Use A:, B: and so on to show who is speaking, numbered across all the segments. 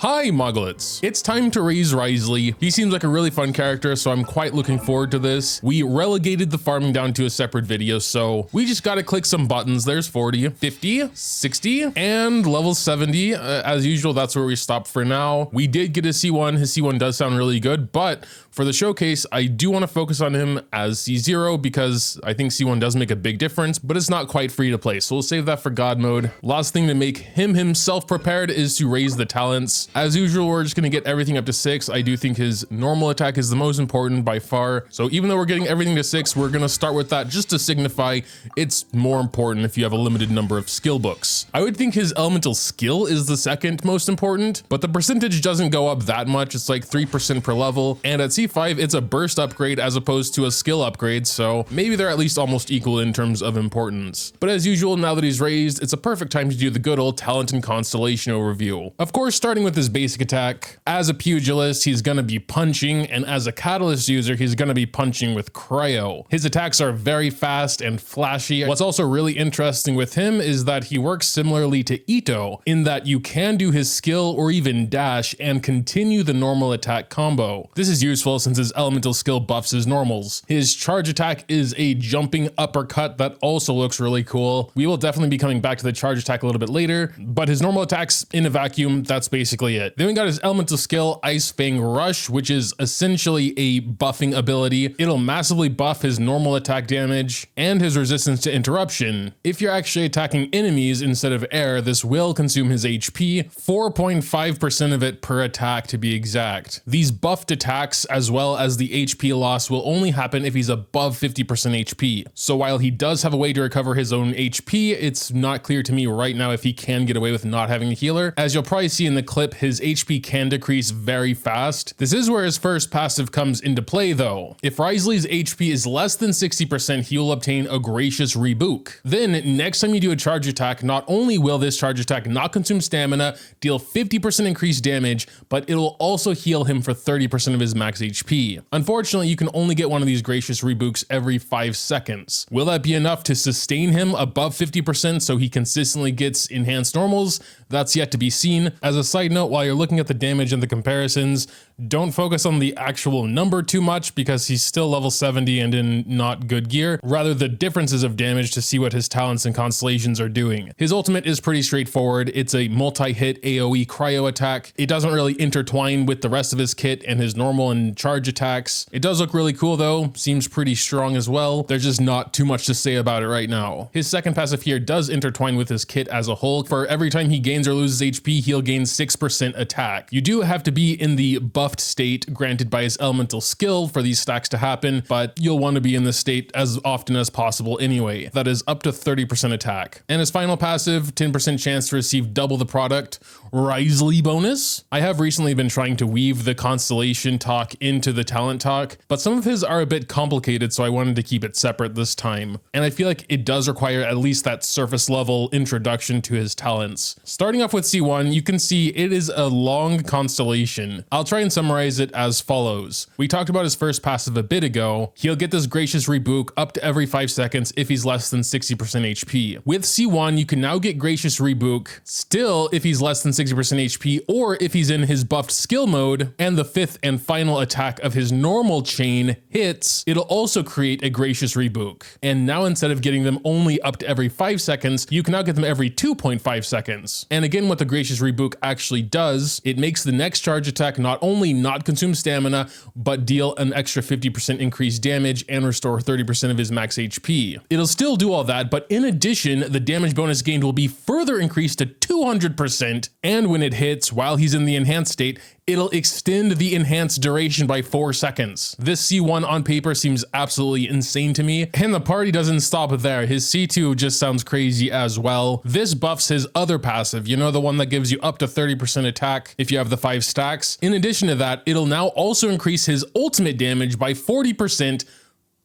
A: Hi Mugglets! It's time to raise Wriothesley. He seems like a really fun character, so I'm quite looking forward to this. We relegated the farming down to a separate video, so we just gotta click some buttons. There's 40, 50, 60, and level 70. As usual, that's where we stop for now. We did get a C1. His C1 does sound really good, but for the showcase, I do want to focus on him as C0 because I think C1 does make a big difference, but it's not quite free to play, so we'll save that for God mode. Last thing to make him himself prepared is to raise the talents. As usual, we're just going to get everything up to 6. I do think his normal attack is the most important by far, so even though we're getting everything to 6, we're going to start with that just to signify it's more important if you have a limited number of skill books. I would think his elemental skill is the second most important, but the percentage doesn't go up that much. It's like 3% per level, and at C5 it's a burst upgrade as opposed to a skill upgrade, so maybe they're at least almost equal in terms of importance. But as usual, now that he's raised, it's a perfect time to do the good old talent and constellation overview. Of course, starting with his basic attack. As a pugilist, he's gonna be punching, and as a catalyst user, he's gonna be punching with cryo. His attacks are very fast and flashy. What's also really interesting with him is that he works similarly to Ito, in that you can do his skill or even dash and continue the normal attack combo. This is useful since his elemental skill buffs his normals. His charge attack is a jumping uppercut that also looks really cool. We will definitely be coming back to the charge attack a little bit later, but his normal attacks in a vacuum, that's basically it. Then we got his elemental skill, Ice Fang Rush, which is essentially a buffing ability. It'll massively buff his normal attack damage and his resistance to interruption. If you're actually attacking enemies instead of air, this will consume his HP, 4.5% of it per attack to be exact. These buffed attacks as well as the HP loss will only happen if he's above 50% HP. So while he does have a way to recover his own HP, it's not clear to me right now if he can get away with not having a healer. As you'll probably see in the clip, his HP can decrease very fast. This is where his first passive comes into play though. If Wriothesley's HP is less than 60%, he will obtain a Gracious Rebook. Then next time you do a charge attack, not only will this charge attack not consume stamina, deal 50% increased damage, but it will also heal him for 30% of his max HP. Unfortunately, you can only get one of these Gracious Rebooks every 5 seconds. Will that be enough to sustain him above 50% so he consistently gets enhanced normals? That's yet to be seen. As a side note, while you're looking at the damage and the comparisons, don't focus on the actual number too much because he's still level 70 and in not good gear, rather the differences of damage to see what his talents and constellations are doing. His ultimate is pretty straightforward. It's a multi-hit AoE cryo attack. It doesn't really intertwine with the rest of his kit and his normal and charge attacks. It does look really cool though, seems pretty strong as well. There's just not too much to say about it right now. His second passive here does intertwine with his kit as a whole. For every time he gains or loses HP, he'll gain 6% attack. You do have to be in the buffed state granted by his elemental skill for these stacks to happen, but you'll want to be in this state as often as possible anyway. That is up to 30% attack. And his final passive, 10% chance to receive double the product, Wriothesley bonus. I have recently been trying to weave the constellation talk into the talent talk, but some of his are a bit complicated, so I wanted to keep it separate this time. And I feel like it does require at least that surface level introduction to his talents. Starting off with C1, you can see it is a long constellation. I'll try and summarize it as follows. We talked about his first passive a bit ago. He'll get this Gracious Rebook up to every 5 seconds if he's less than 60% HP. With C1, you can now get Gracious Rebook still if he's less than 60% HP or if he's in his buffed skill mode, and the fifth and final attack of his normal chain hits, it'll also create a Gracious Rebook. And now instead of getting them only up to every 5 seconds, you can now get them every 2.5 seconds. And again, what the Gracious Rebook actually does, it makes the next charge attack not only not consume stamina, but deal an extra 50% increased damage and restore 30% of his max HP. It'll still do all that, but in addition, the damage bonus gained will be further increased to 200%, and when it hits while he's in the enhanced state, it'll extend the enhanced duration by 4 seconds. This C1 on paper seems absolutely insane to me, and the party doesn't stop there. His C2 just sounds crazy as well. This buffs his other passive, you know, the one that gives you up to 30% attack if you have the 5 stacks. In addition to that, it'll now also increase his ultimate damage by 40%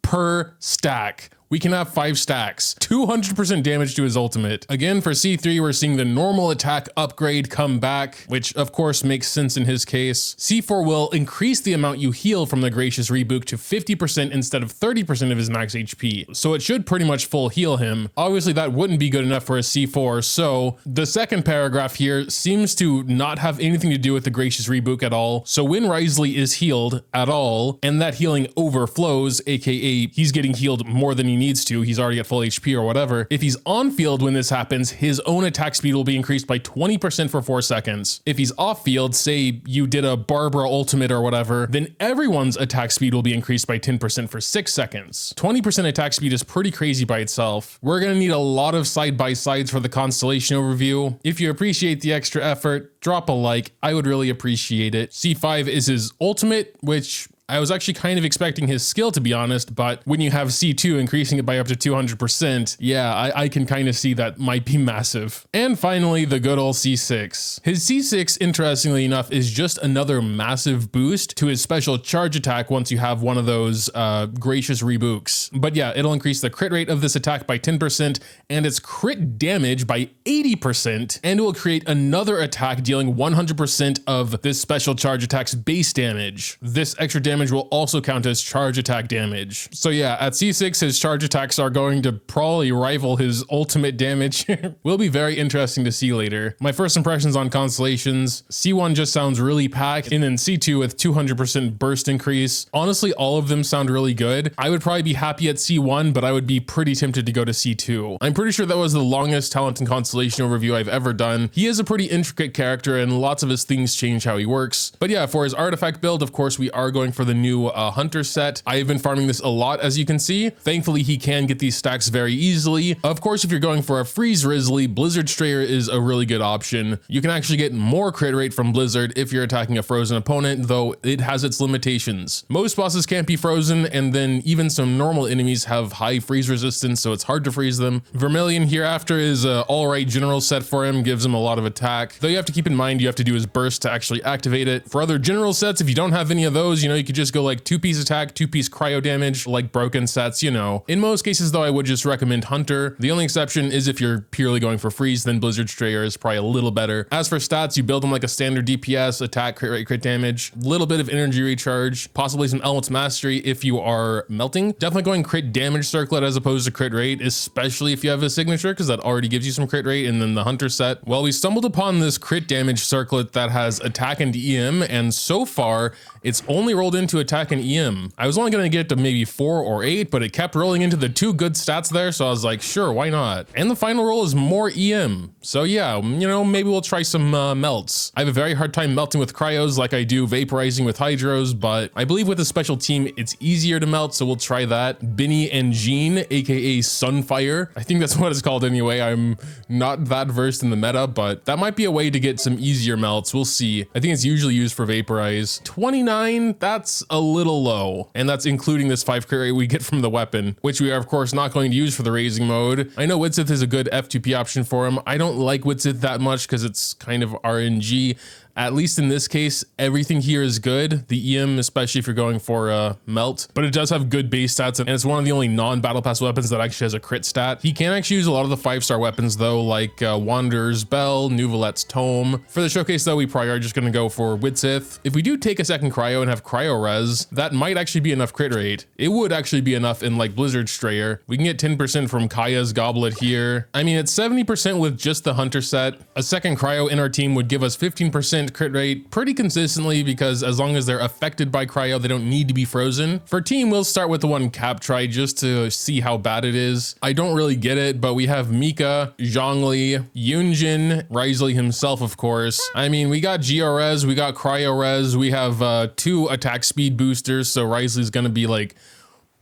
A: per stack, we can have 5 stacks, 200% damage to his ultimate. Again, for C3, we're seeing the normal attack upgrade come back, which of course makes sense in his case. C4 will increase the amount you heal from the Gracious Reboot to 50% instead of 30% of his max HP. So it should pretty much full heal him. Obviously that wouldn't be good enough for a C4, so the second paragraph here seems to not have anything to do with the Gracious Reboot at all. So when Wriothesley is healed at all, and that healing overflows, aka he's getting healed more than he needs to, he's already at full HP or whatever, if he's on field when this happens, his own attack speed will be increased by 20% for 4 seconds. If he's off field, say you did a Barbara ultimate or whatever, then everyone's attack speed will be increased by 10% for 6 seconds. 20% attack speed is pretty crazy by itself. We're gonna need a lot of side-by-sides for the Constellation overview. If you appreciate the extra effort, drop a like, I would really appreciate it. C5 is his ultimate, which I was actually kind of expecting his skill, to be honest, but when you have C2 increasing it by up to 200%, yeah, I can kind of see that might be massive. And finally, the good old C6. His C6, interestingly enough, is just another massive boost to his special charge attack once you have one of those Gracious Rebooks. But yeah, it'll increase the crit rate of this attack by 10% and its crit damage by 80%, and it will create another attack dealing 100% of this special charge attack's base damage. This extra damage will also count as charge attack damage. So yeah, at C6, his charge attacks are going to probably rival his ultimate damage. Will be very interesting to see later. My first impressions on Constellations, C1 just sounds really packed, and then C2 with 200% burst increase. Honestly, all of them sound really good. I would probably be happy at C1, but I would be pretty tempted to go to C2. I'm pretty sure that was the longest talent and Constellation overview I've ever done. He is a pretty intricate character, and lots of his things change how he works. But yeah, for his artifact build, of course, we are going for the new hunter set. I have been farming this a lot, as you can see. Thankfully, he can get these stacks very easily. Of course, if you're going for a freeze Wriothesley, Blizzard Strayer is a really good option. You can actually get more crit rate from Blizzard if you're attacking a frozen opponent, though it has its limitations. Most bosses can't be frozen, and then even some normal enemies have high freeze resistance, so it's hard to freeze them. Vermilion Hereafter is a alright general set for him, gives him a lot of attack, though you have to keep in mind you have to do his burst to actually activate it. For other general sets, if you don't have any of those, you could just go like 2-piece attack, 2-piece cryo damage, like broken sets, In most cases though, I would just recommend Hunter. The only exception is if you're purely going for freeze, then Blizzard Strayer is probably a little better. As for stats, you build them like a standard DPS, attack, crit rate, crit damage, little bit of energy recharge, possibly some Element's Mastery if you are melting. Definitely going crit damage circlet as opposed to crit rate, especially if you have a signature, because that already gives you some crit rate. And then the Hunter set, well, we stumbled upon this crit damage circlet that has attack and EM, and so far it's only rolled into attack and EM. I was only gonna get to maybe 4 or 8, but it kept rolling into the 2 good stats there, so I was like, sure, why not? And the final roll is more EM. So yeah, maybe we'll try some melts. I have a very hard time melting with cryos like I do vaporizing with hydros, but I believe with a special team, it's easier to melt, so we'll try that. Benny and Jean, aka Sunfire. I think that's what it's called anyway. I'm not that versed in the meta, but that might be a way to get some easier melts. We'll see. I think it's usually used for vaporize. 29, that's a little low. And that's including this 5 crit rate we get from the weapon, which we are of course not going to use for the raising mode. I know Widsith is a good F2P option for him. I don't like Widsith that much because it's kind of RNG. At least in this case, everything here is good. The EM, especially if you're going for melt, but it does have good base stats, and it's one of the only non-battle pass weapons that actually has a crit stat. He can actually use a lot of the 5-star weapons though, like Wanderer's Bell, Nouvelette's Tome. For the showcase though, we probably are just gonna go for Widsith. If we do take a second cryo and have cryo res, that might actually be enough crit rate. It would actually be enough in like Blizzard Strayer. We can get 10% from Kaya's Goblet here. I mean, it's 70% with just the Hunter set. A second cryo in our team would give us 15% crit rate pretty consistently, because as long as they're affected by cryo, they don't need to be frozen. For team, we'll start with the one Cap Try just to see how bad it is. I don't really get it, but we have Mika, Zhongli, Yunjin, Wriothesley himself, of course. I mean, we got GRS, we got cryo res, we have 2 attack speed boosters, so Wriothesley's gonna be like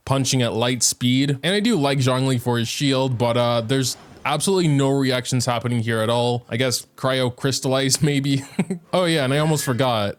A: punching at light speed. And I do like Zhongli for his shield, but there's absolutely no reactions happening here at all. I guess cryo crystallize maybe. Oh yeah, and I almost forgot.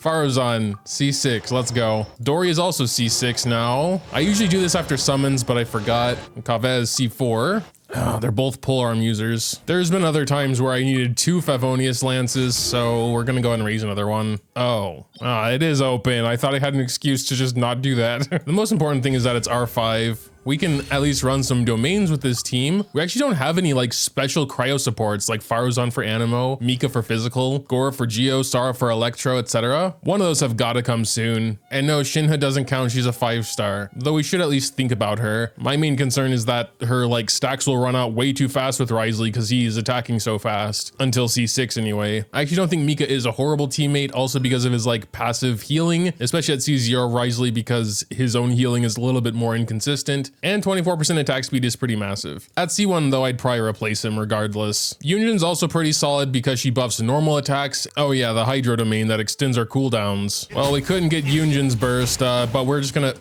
A: Faruzan, C6, let's go. Dory is also C6 now. I usually do this after summons, but I forgot. Kavez C4. Oh, they're both polearm users. There's been other times where I needed 2 Favonius lances, so we're gonna go ahead and raise another one. Oh, it is open. I thought I had an excuse to just not do that. The most important thing is that it's R5. We can at least run some domains with this team. We actually don't have any like special cryo supports like Faruzan for Animo, Mika for physical, Gora for Geo, Sara for Electro, etc. One of those have gotta come soon. And no, Shinha doesn't count, she's a 5-star. Though we should at least think about her. My main concern is that her like stacks will run out way too fast with Wriothesley because he's attacking so fast. Until C6 anyway. I actually don't think Mika is a horrible teammate, also because of his like passive healing, especially at C0 Wriothesley because his own healing is a little bit more inconsistent. And 24% attack speed is pretty massive. At C1 though, I'd probably replace him regardless. Yunjin's also pretty solid because she buffs normal attacks. Oh yeah, the Hydro domain that extends our cooldowns. Well, we couldn't get Yunjin's burst, but we're just gonna,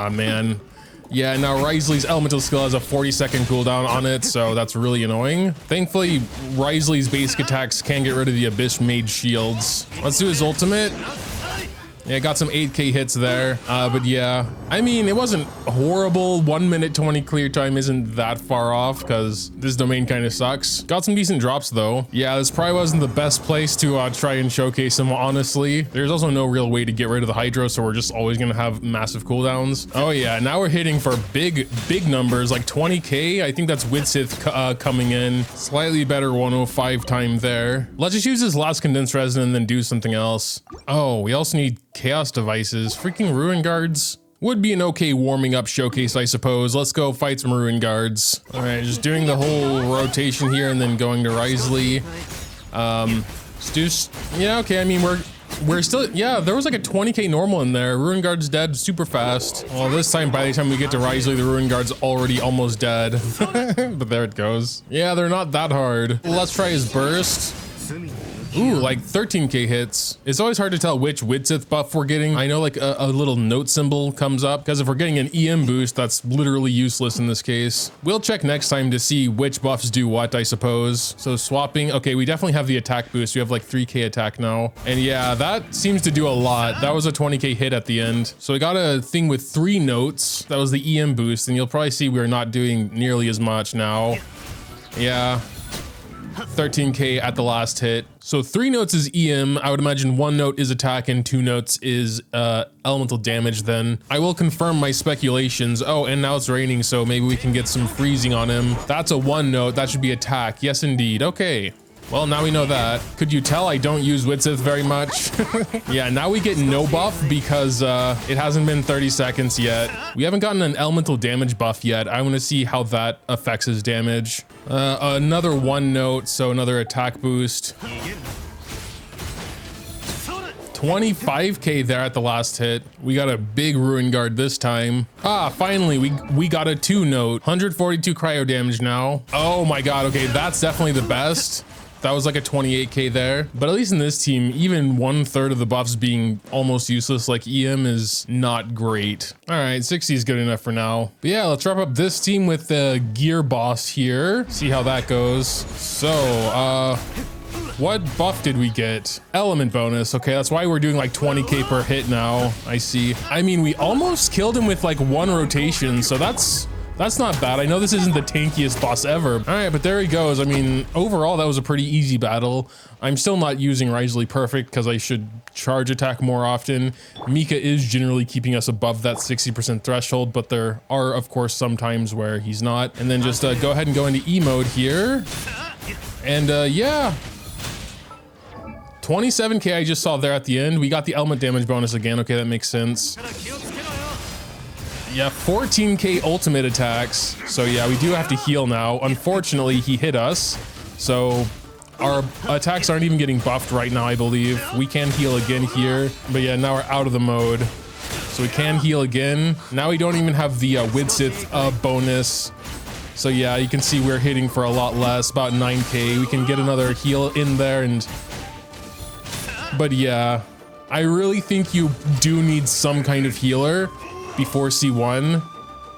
A: man. Yeah, now Wriothesley's elemental skill has a 40-second cooldown on it, so that's really annoying. Thankfully, Wriothesley's basic attacks can get rid of the Abyss Mage shields. Let's do his ultimate. Yeah, got some 8k hits there, but yeah, I mean, it wasn't horrible. 1 minute 20 clear time isn't that far off because this domain kind of sucks. Got some decent drops though. Yeah, this probably wasn't the best place to try and showcase him, honestly. There's also no real way to get rid of the Hydro, so we're just always gonna have massive cooldowns. Oh yeah, now we're hitting for big numbers, like 20k. I think that's Widsith coming in. Slightly better 105 time there. Let's just use this last condensed resin and then do something else. Oh, we also need chaos devices. Freaking ruin guards would be an okay warming up showcase, I suppose. Let's go fight some ruin guards. All right, just doing the whole rotation here and then going to Wriothesley. Yeah, okay. I mean, we're still, yeah, there was like a 20k normal in there. Ruin guard's dead super fast. Well, this time, by the time we get to Wriothesley, the ruin guard's already almost dead. But there it goes. Yeah, they're not that hard. Let's try his burst. Ooh, like 13k hits. It's always hard to tell which Widsith buff we're getting. I know like a little note symbol comes up because if we're getting an EM boost, that's literally useless in this case. We'll check next time to see which buffs do what, I suppose. So swapping, okay, we definitely have the attack boost. We have like 3k attack now. And yeah, that seems to do a lot. That was a 20k hit at the end. So we got a thing with 3 notes. That was the EM boost. And you'll probably see we're not doing nearly as much now. Yeah. 13k at the last hit. So 3 notes is EM. I would imagine 1 note is attack and 2 notes is elemental damage then. I will confirm my speculations. Oh, and now it's raining, so maybe we can get some freezing on him. That's a 1 note. That should be attack. Yes, indeed. Okay. Well, now we know that. Could you tell I don't use Widsith very much? Yeah, now we get no buff because it hasn't been 30 seconds yet. We haven't gotten an elemental damage buff yet. I want to see how that affects his damage. Another 1 note, so another attack boost. 25k there at the last hit. We got a big ruin guard this time. Ah, finally, we got a 2 note. 142 cryo damage now. Oh my god, okay, that's definitely the best. That was like a 28k there. But at least in this team, even 1/3 of the buffs being almost useless, like EM, is not great. All right, 60 is good enough for now. But yeah, let's wrap up this team with the gear boss here. See how that goes. So, what buff did we get? Element bonus. Okay, that's why we're doing like 20k per hit now. I see. I mean, we almost killed him with like 1 rotation, so that's not bad. I know this isn't the tankiest boss ever. All right, but there he goes. I mean, overall, that was a pretty easy battle. I'm still not using Wriothesley perfect because I should charge attack more often. Mika is generally keeping us above that 60% threshold, but there are, of course, some times where he's not. And then just go ahead and go into E mode here. And yeah. 27k I just saw there at the end. We got the element damage bonus again. Okay, that makes sense. Yeah, 14k ultimate attacks. So yeah, we do have to heal now. Unfortunately, he hit us. So our attacks aren't even getting buffed right now, I believe. We can heal again here. But yeah, now we're out of the mode. So we can heal again. Now we don't even have the Widsith bonus. So yeah, you can see we're hitting for a lot less, about 9k. We can get another heal in there and... But yeah, I really think you do need some kind of healer before C1.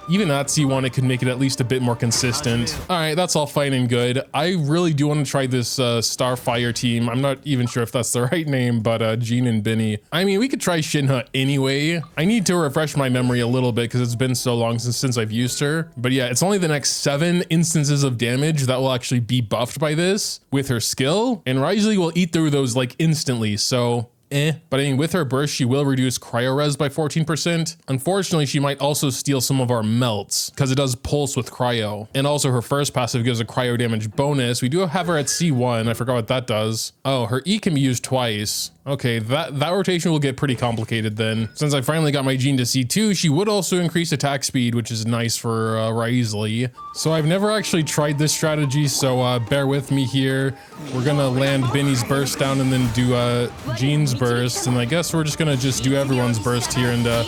A: Even at C1, it could make it at least a bit more consistent. All right, that's all fine and good. I really do want to try this Starfire team. I'm not even sure if that's the right name, but Jean and Binny. I mean, we could try Shinha anyway. I need to refresh my memory a little bit because it's been so long since I've used her. But yeah, it's only the next 7 instances of damage that will actually be buffed by this with her skill. And Wriothesley will eat through those like instantly. So But I mean, with her burst, she will reduce cryo res by 14%. Unfortunately, she might also steal some of our melts because it does pulse with cryo. And also her first passive gives a cryo damage bonus. We do have her at C1. I forgot what that does. Oh, her E can be used twice. Okay, that rotation will get pretty complicated then. Since I finally got my Jean to C2, she would also increase attack speed, which is nice for Wriothesley. So I've never actually tried this strategy, so bear with me here. We're gonna land Binny's burst down and then do Jean's burst. And I guess we're just gonna do everyone's burst here and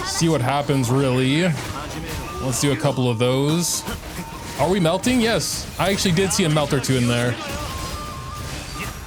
A: see what happens really. Let's do a couple of those. Are we melting? Yes, I actually did see a melt or two in there.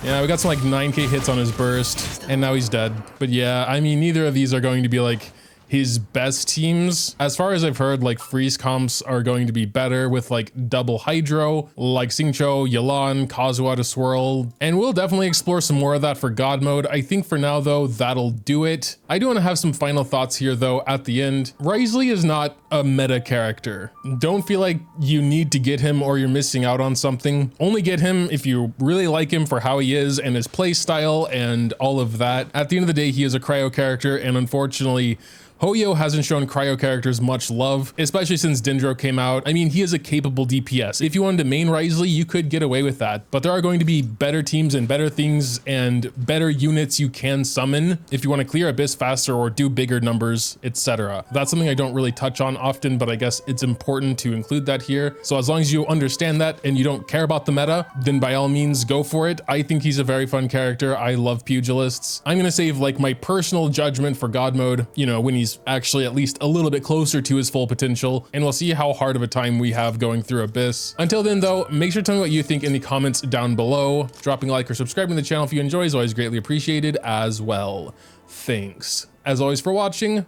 A: Yeah, we got some like 9k hits on his burst, and now he's dead. But yeah, I mean, neither of these are going to be like his best teams. As far as I've heard, like freeze comps are going to be better with like double hydro, like Xingqiu, Yelan, Kazuha to swirl. And we'll definitely explore some more of that for God mode. I think for now though, that'll do it. I do want to have some final thoughts here though at the end. Wriothesley is not a meta character. Don't feel like you need to get him or you're missing out on something. Only get him if you really like him for how he is and his play style and all of that. At the end of the day, he is a cryo character, and unfortunately, Hoyo hasn't shown cryo characters much love, especially since Dendro came out. I mean, he is a capable DPS. If you wanted to main Wriothesley, you could get away with that, but there are going to be better teams and better things and better units you can summon if you want to clear Abyss faster or do bigger numbers, etc. That's something I don't really touch on often, but I guess it's important to include that here. So as long as you understand that and you don't care about the meta, then by all means go for it. I think he's a very fun character. I love pugilists. I'm gonna save like my personal judgment for God mode, you know, when he's actually at least a little bit closer to his full potential, and we'll see how hard of a time we have going through Abyss. Until then though, make sure to tell me what you think in the comments down below. Dropping a like or subscribing to the channel if you enjoy is always greatly appreciated as well. Thanks as always for watching,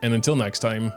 A: and until next time.